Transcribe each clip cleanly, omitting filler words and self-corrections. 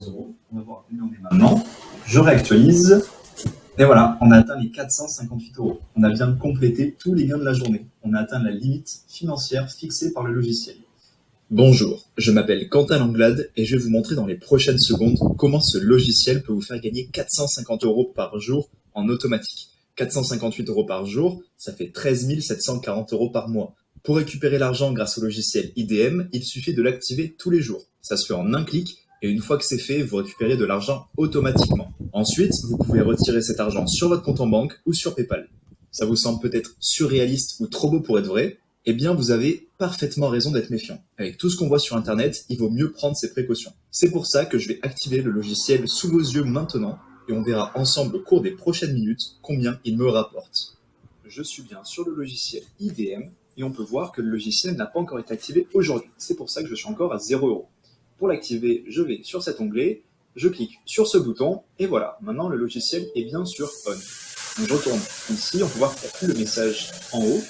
euros. On va voir combien on est maintenant. Je réactualise. Et voilà, on a atteint les 458 euros. On a bien complété tous les gains de la journée. On a atteint la limite financière fixée par le logiciel. Bonjour, je m'appelle Quentin Langlade et je vais vous montrer dans les prochaines secondes comment ce logiciel peut vous faire gagner 450 euros par jour en automatique. 458 euros par jour, ça fait 13 740 euros par mois. Pour récupérer l'argent grâce au logiciel IDM, il suffit de l'activer tous les jours. Ça se fait en un clic et une fois que c'est fait, vous récupérez de l'argent automatiquement. Ensuite, vous pouvez retirer cet argent sur votre compte en banque ou sur PayPal. Ça vous semble peut-être surréaliste ou trop beau pour être vrai? Eh bien, vous avez parfaitement raison d'être méfiant. Avec tout ce qu'on voit sur Internet, il vaut mieux prendre ses précautions. C'est pour ça que je vais activer le logiciel sous vos yeux maintenant et on verra ensemble au cours des prochaines minutes combien il me rapporte. Je suis bien sur le logiciel IDM et on peut voir que le logiciel n'a pas encore été activé aujourd'hui. C'est pour ça que je suis encore à 0 euros. Pour l'activer, je vais sur cet onglet, je clique sur ce bouton et voilà, maintenant le logiciel est bien sur On. Donc je retourne ici, on peut voir qu'il n'y a plus le message en haut.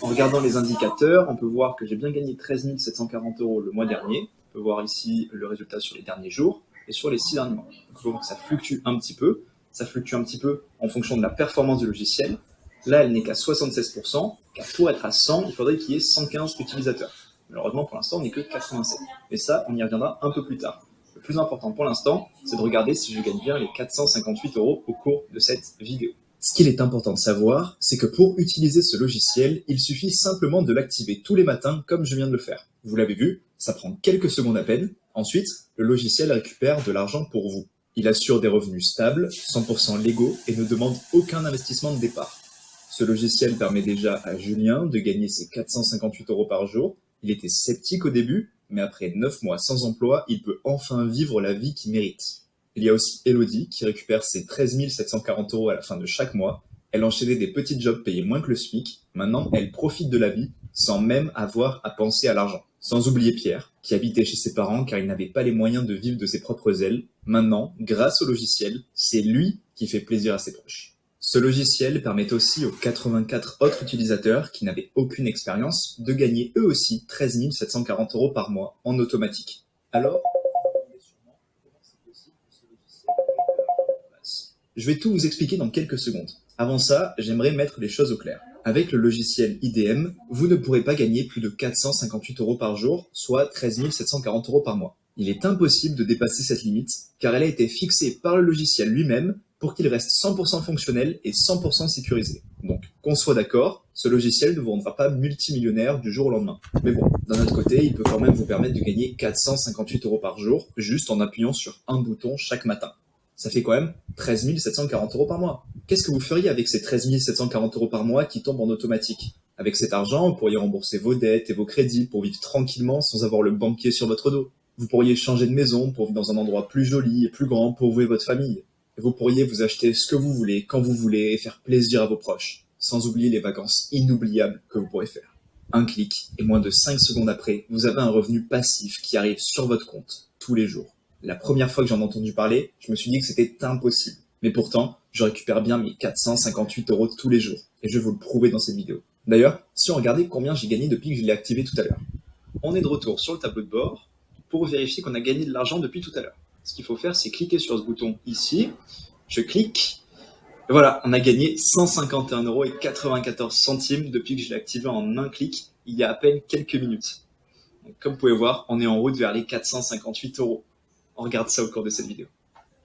En regardant les indicateurs, on peut voir que j'ai bien gagné 13 740 euros le mois dernier. On peut voir ici le résultat sur les derniers jours et sur les 6 derniers mois. On peut voir que ça fluctue un petit peu. Ça fluctue un petit peu en fonction de la performance du logiciel. Là, elle n'est qu'à 76%, car pour être à 100, il faudrait qu'il y ait 115 utilisateurs. Malheureusement, pour l'instant, on n'est que 87. Et ça, on y reviendra un peu plus tard. Le plus important pour l'instant, c'est de regarder si je gagne bien les 458 euros au cours de cette vidéo. Ce qu'il est important de savoir, c'est que pour utiliser ce logiciel, il suffit simplement de l'activer tous les matins comme je viens de le faire. Vous l'avez vu, ça prend quelques secondes à peine. Ensuite, le logiciel récupère de l'argent pour vous. Il assure des revenus stables, 100% légaux et ne demande aucun investissement de départ. Ce logiciel permet déjà à Julien de gagner ses 458 euros par jour. Il était sceptique au début, mais après 9 mois sans emploi, il peut enfin vivre la vie qu'il mérite. Il y a aussi Elodie qui récupère ses 13 740 euros à la fin de chaque mois. Elle enchaînait des petits jobs payés moins que le SMIC. Maintenant, elle profite de la vie sans même avoir à penser à l'argent. Sans oublier Pierre, qui habitait chez ses parents car il n'avait pas les moyens de vivre de ses propres ailes. Maintenant, grâce au logiciel, c'est lui qui fait plaisir à ses proches. Ce logiciel permet aussi aux 84 autres utilisateurs qui n'avaient aucune expérience de gagner eux aussi 13 740 euros par mois en automatique. Alors, je vais tout vous expliquer dans quelques secondes. Avant ça, j'aimerais mettre les choses au clair. Avec le logiciel IDM, vous ne pourrez pas gagner plus de 458 euros par jour, soit 13 740 euros par mois. Il est impossible de dépasser cette limite, car elle a été fixée par le logiciel lui-même pour qu'il reste 100% fonctionnel et 100% sécurisé. Donc, qu'on soit d'accord, ce logiciel ne vous rendra pas multimillionnaire du jour au lendemain. Mais bon, d'un autre côté, il peut quand même vous permettre de gagner 458 euros par jour, juste en appuyant sur un bouton chaque matin. Ça fait quand même 13 740 euros par mois. Qu'est-ce que vous feriez avec ces 13 740 euros par mois qui tombent en automatique? Avec cet argent, vous pourriez rembourser vos dettes et vos crédits pour vivre tranquillement sans avoir le banquier sur votre dos. Vous pourriez changer de maison pour vivre dans un endroit plus joli et plus grand pour vous et votre famille. Et vous pourriez vous acheter ce que vous voulez, quand vous voulez, et faire plaisir à vos proches, sans oublier les vacances inoubliables que vous pourrez faire. Un clic, et moins de 5 secondes après, vous avez un revenu passif qui arrive sur votre compte, tous les jours. La première fois que j'en ai entendu parler, je me suis dit que c'était impossible. Mais pourtant, je récupère bien mes 458 euros tous les jours. Et je vais vous le prouver dans cette vidéo. D'ailleurs, si on regardait combien j'ai gagné depuis que je l'ai activé tout à l'heure. On est de retour sur le tableau de bord pour vérifier qu'on a gagné de l'argent depuis tout à l'heure. Ce qu'il faut faire, c'est cliquer sur ce bouton ici. Je clique. Et voilà, on a gagné 151 euros et 94 centimes depuis que je l'ai activé en un clic il y a à peine quelques minutes. Donc, comme vous pouvez voir, on est en route vers les 458 euros. On regarde ça au cours de cette vidéo.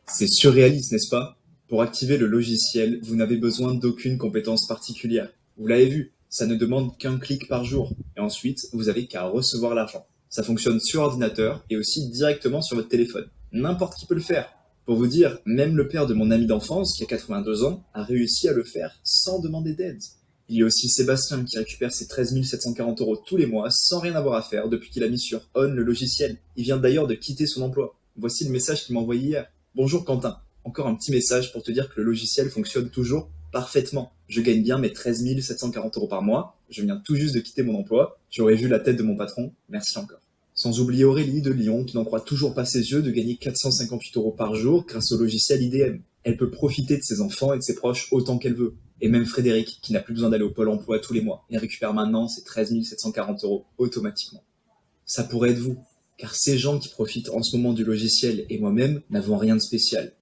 C'est surréaliste, n'est-ce pas? Pour activer le logiciel, vous n'avez besoin d'aucune compétence particulière. Vous l'avez vu, ça ne demande qu'un clic par jour. Et ensuite, vous avez qu'à recevoir l'argent. Ça fonctionne sur ordinateur et aussi directement sur votre téléphone. N'importe qui peut le faire. Pour vous dire, même le père de mon ami d'enfance, qui a 82 ans, a réussi à le faire sans demander d'aide. Il y a aussi Sébastien qui récupère ses 13 740 euros tous les mois sans rien avoir à faire depuis qu'il a mis sur On le logiciel. Il vient d'ailleurs de quitter son emploi. Voici le message qu'il m'a envoyé hier. Bonjour Quentin, encore un petit message pour te dire que le logiciel fonctionne toujours parfaitement. Je gagne bien mes 13 740 euros par mois. Je viens tout juste de quitter mon emploi. J'aurais vu la tête de mon patron. Merci encore. Sans oublier Aurélie de Lyon qui n'en croit toujours pas ses yeux de gagner 458 euros par jour grâce au logiciel IDM. Elle peut profiter de ses enfants et de ses proches autant qu'elle veut. Et même Frédéric qui n'a plus besoin d'aller au Pôle emploi tous les mois et récupère maintenant ses 13 740 euros automatiquement. Ça pourrait être vous. car ces gens qui profitent en ce moment du logiciel et moi-même n'avons rien de spécial.